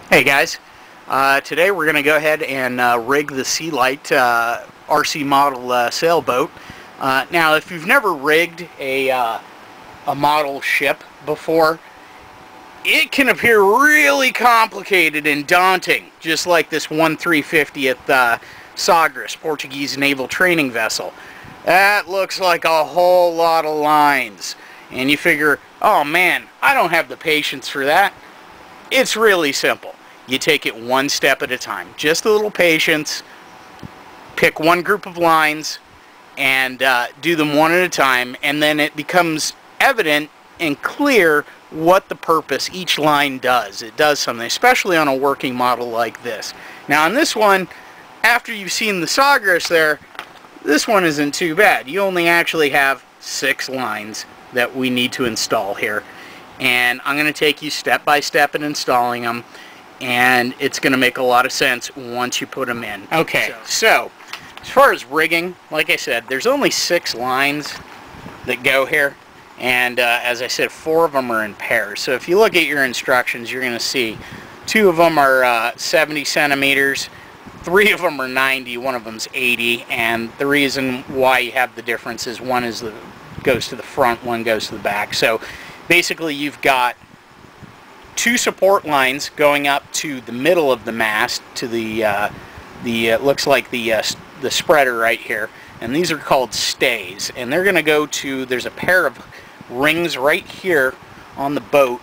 Hey guys, today we're going to go ahead and rig the Lite RC model sailboat. Now if you've never rigged a model ship before, it can appear really complicated and daunting, just like this 1/350th Sagres Portuguese naval training vessel. That looks like a whole lot of lines, and you figure, oh man, I don't have the patience for that. It's really simple. You take it one step at a time. Just a little patience. Pick one group of lines and do them one at a time, and then it becomes evident and clear what the purpose each line does. It does something, especially on a working model like this. Now on this one, after you've seen the Sagres there, this one isn't too bad. You only actually have 6 lines that we need to install here. And I'm going to take you step by step in installing them, and it's going to make a lot of sense once you put them in. Okay, so as far as rigging, like I said, there's only 6 lines that go here, and as I said, 4 of them are in pairs. So if you look at your instructions, you're going to see 2 of them are 70 centimeters, 3 of them are 90, one of them's 80, and the reason why you have the difference is one goes to the front, one goes to the back. So basically you've got 2 support lines going up to the middle of the mast, to the looks like the spreader right here, and these are called stays, and they're going to go to, there's a pair of rings right here on the boat,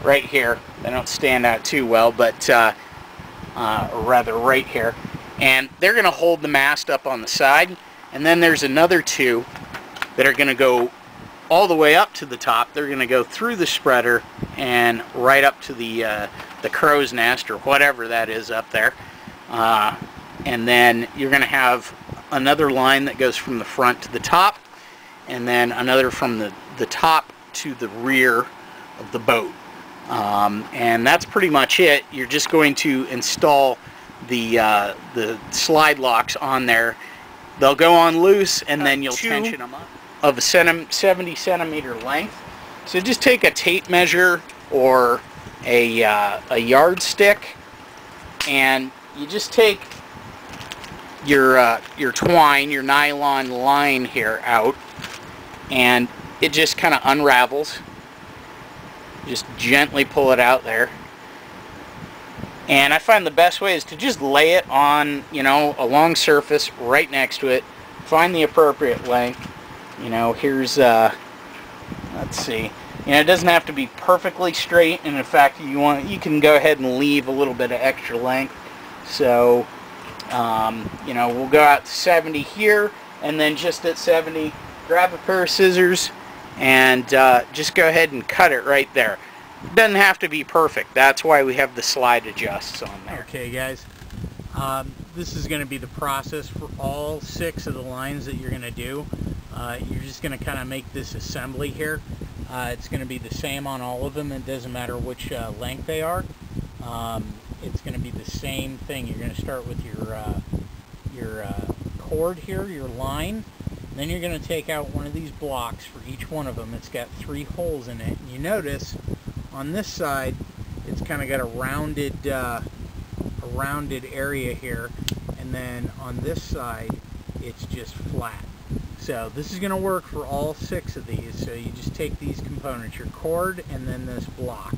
right here. They don't stand out too well, but or rather right here, and they're going to hold the mast up on the side, and then there's another 2 that are going to go all the way up to the top. They're going to go through the spreader and right up to the crow's nest, or whatever that is up there. And then you're going to have another line that goes from the front to the top, and then another from the top to the rear of the boat. And that's pretty much it. You're just going to install the slide locks on there. They'll go on loose, and then you'll tension them up, of a 70 centimeter length. So just take a tape measure or a yardstick, and you just take your twine, your nylon line here out, and it just kind of unravels. Just gently pull it out there. And I find the best way is to just lay it on, a long surface right next to it. Find the appropriate length. Here's, let's see. It doesn't have to be perfectly straight, and in fact, you can go ahead and leave a little bit of extra length. So, we'll go out to 70 here, and then just at 70, grab a pair of scissors, and just go ahead and cut it right there. It doesn't have to be perfect. That's why we have the slide adjusts on there. Okay, guys. This is going to be the process for all 6 of the lines that you're going to do. You're just going to kind of make this assembly here. It's going to be the same on all of them. It doesn't matter which length they are. It's going to be the same thing. You're going to start with your cord here, your line. Then you're going to take out one of these blocks for each one of them. It's got 3 holes in it. And you notice on this side, it's kind of got a rounded area here, and then on this side, it's just flat. So this is going to work for all 6 of these. So you just take these components, your cord and then this block,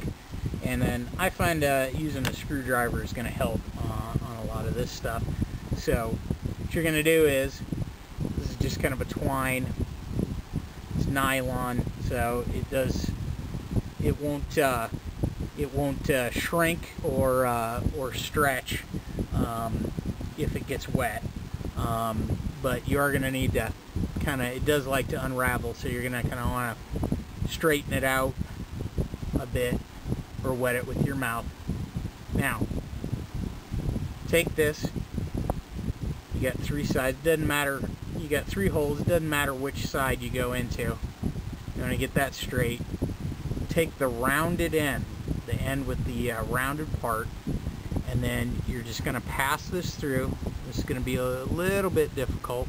and then I find using a screwdriver is going to help on a lot of this stuff. So what you're going to do is, this is just kind of a twine. It's nylon, so it won't shrink or stretch if it gets wet. But you are going to need to it does like to unravel, so you're going to kind of want to straighten it out a bit or wet it with your mouth. Now, take this. You got 3 sides. Doesn't matter. You got 3 holes. It doesn't matter which side you go into. You want to get that straight. Take the rounded end, the end with the rounded part, and then you're just going to pass this through. This is going to be a little bit difficult.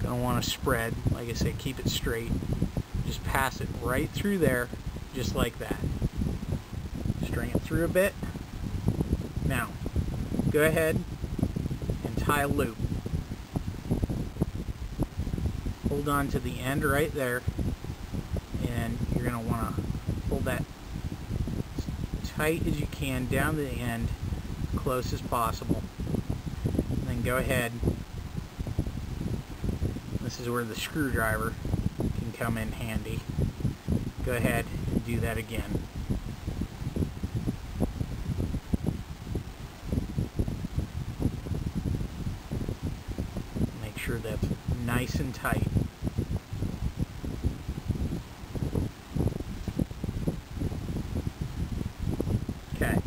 Going to want to spread. Like I said, keep it straight. Just pass it right through there, just like that. string it through a bit. Now, go ahead and tie a loop. Hold on to the end right there, and you're going to want to pull that as tight as you can down to the end, close as possible. And then go ahead. This is where the screwdriver can come in handy. Go ahead and do that again. Make sure that's nice and tight. Okay.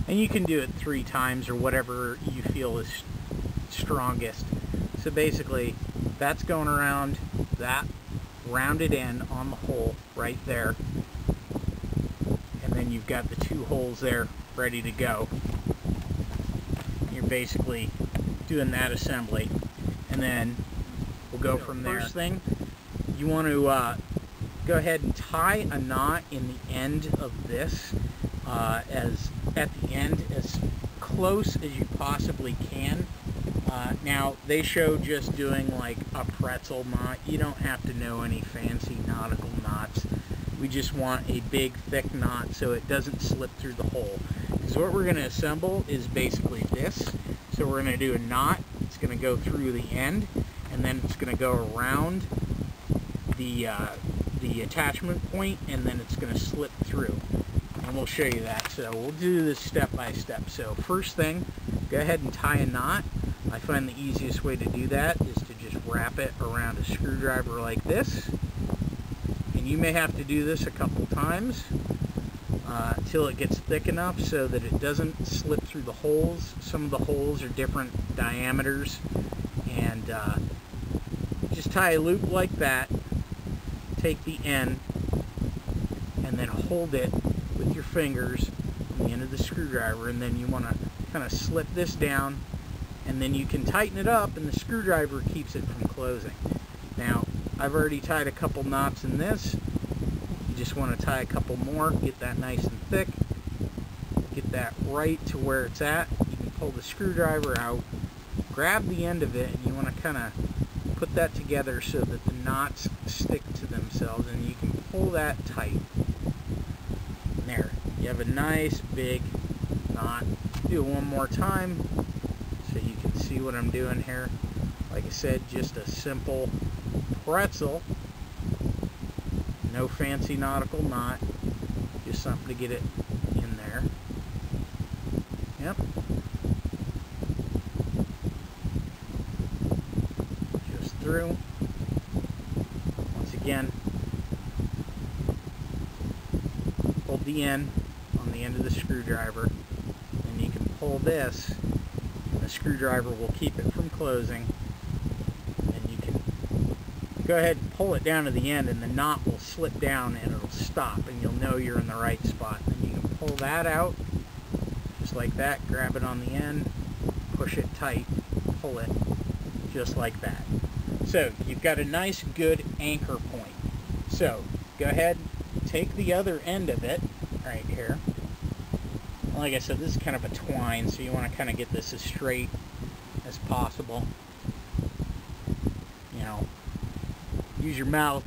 And you can do it 3 times or whatever you feel is strongest. So basically, that's going around that rounded end on the hole right there. And then you've got the 2 holes there ready to go. You're basically doing that assembly. And then we'll go from there. First thing, you want to go ahead and tie a knot in the end of this as close as you possibly can. Now, they show just doing like a pretzel knot. You don't have to know any fancy nautical knots. We just want a big, thick knot so it doesn't slip through the hole. Because what we're going to assemble is basically this. So we're going to do a knot. It's going to go through the end, and then it's going to go around the attachment point, and then it's going to slip through. And we'll show you that. So we'll do this step by step. So first thing, go ahead and tie a knot. I find the easiest way to do that is to just wrap it around a screwdriver like this. And you may have to do this a couple times until it gets thick enough so that it doesn't slip through the holes. Some of the holes are different diameters. And just tie a loop like that. Take the end and then hold it with your fingers on the end of the screwdriver, and then you want to kind of slip this down, and then you can tighten it up and the screwdriver keeps it from closing. Now, I've already tied a couple knots in this. You just want to tie a couple more, get that nice and thick, get that right to where it's at. You can pull the screwdriver out, grab the end of it, and you want to kind of put that together so that the knots stick to themselves, and you can pull that tight. And there, you have a nice big knot. Do it one more time so you can see what I'm doing here. Like I said, just a simple pretzel. No fancy nautical knot. Just something to get it in there. Yep. Just through. Once again, hold the end on the end of the screwdriver. And you can pull this, and the screwdriver will keep it from closing. And you can go ahead and pull it down to the end, and the knot will slip down and it'll stop, and you'll know you're in the right spot. And you can pull that out just like that, grab it on the end, push it tight, pull it just like that. So you've got a nice good anchor point. So go ahead, take the other end of it right here. Like I said, this is kind of a twine, so you want to kind of get this as straight as possible. You know, use your mouth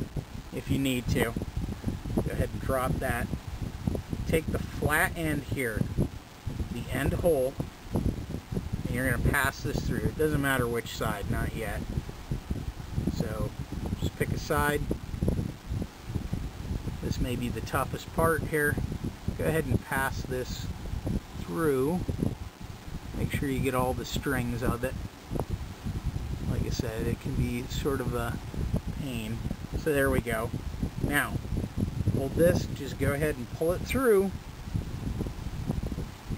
if you need to. Go ahead and drop that. Take the flat end here, the end hole, and you're going to pass this through. It doesn't matter which side, not yet. So just pick a side. This may be the toughest part here. Go ahead and pass this through. Make sure you get all the strings of it. Like I said, it can be sort of a pain. So there we go. Now, hold this, just go ahead and pull it through,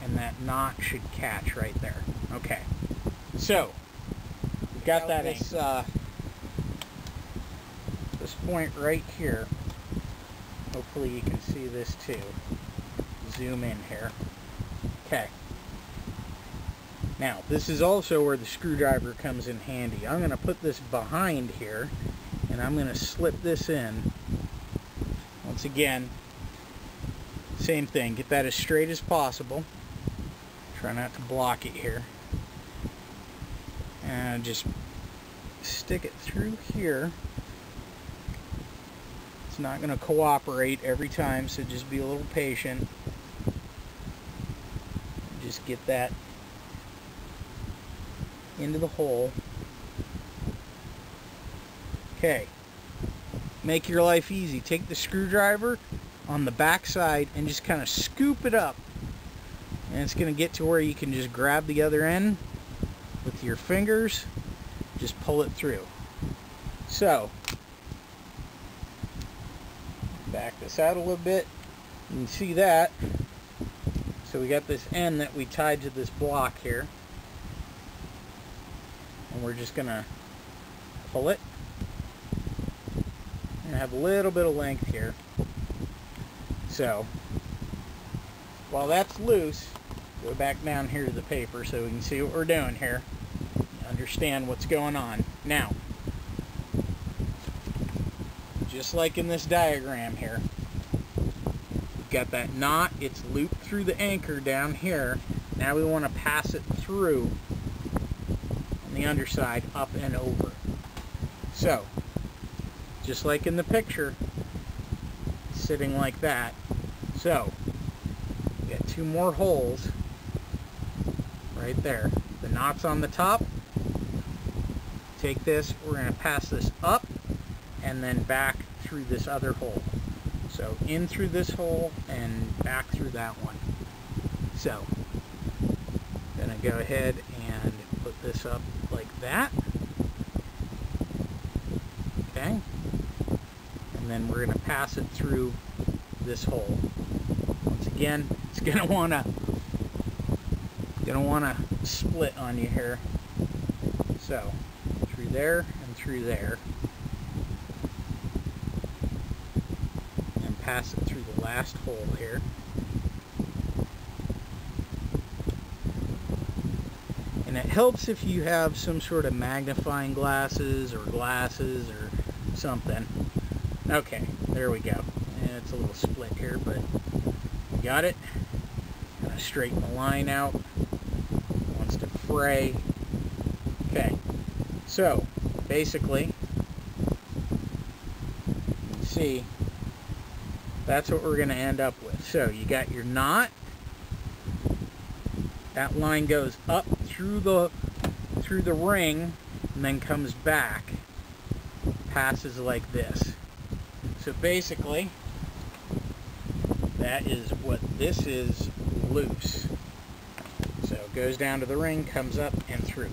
and that knot should catch right there. Okay. So, we've got that this point right here. Hopefully you can see this too. Zoom in here. Okay. Now, this is also where the screwdriver comes in handy. I'm going to put this behind here, and I'm going to slip this in. I'll once again, same thing. Get that as straight as possible. Try not to block it here. And just stick it through here. It's not going to cooperate every time, so just be a little patient. Just get that into the hole. Okay. Make your life easy. Take the screwdriver on the back side and just kind of scoop it up. And it's going to get to where you can just grab the other end with your fingers. Just pull it through. So, back this out a little bit. You can see that. So we got this end that we tied to this block here. And we're just going to pull it. And have a little bit of length here. So, while that's loose, go back down here to the paper so we can see what we're doing here. Understand what's going on. Now, just like in this diagram here, we've got that knot, it's looped through the anchor down here. Now we want to pass it through on the underside, up and over. So, just like in the picture, sitting like that. So, we got 2 more holes right there. The knot's on the top. Take this, we're going to pass this up and then back through this other hole. So, in through this hole and back through that one. So, I'm going to go ahead and put this up like that. Okay. And then we're going to pass it through this hole. Once again, it's going to want to split on you here. So, through there and through there. And pass it through the last hole here. And it helps if you have some sort of magnifying glasses or something. Okay, there we go. And it's a little split here, but you got it. Kind of straighten the line out. Wants to fray. Okay, so basically, you can see that's what we're going to end up with. So you got your knot. That line goes up through the ring and then comes back. Passes like this. So basically, that is what this is, loose. So it goes down to the ring, comes up and through.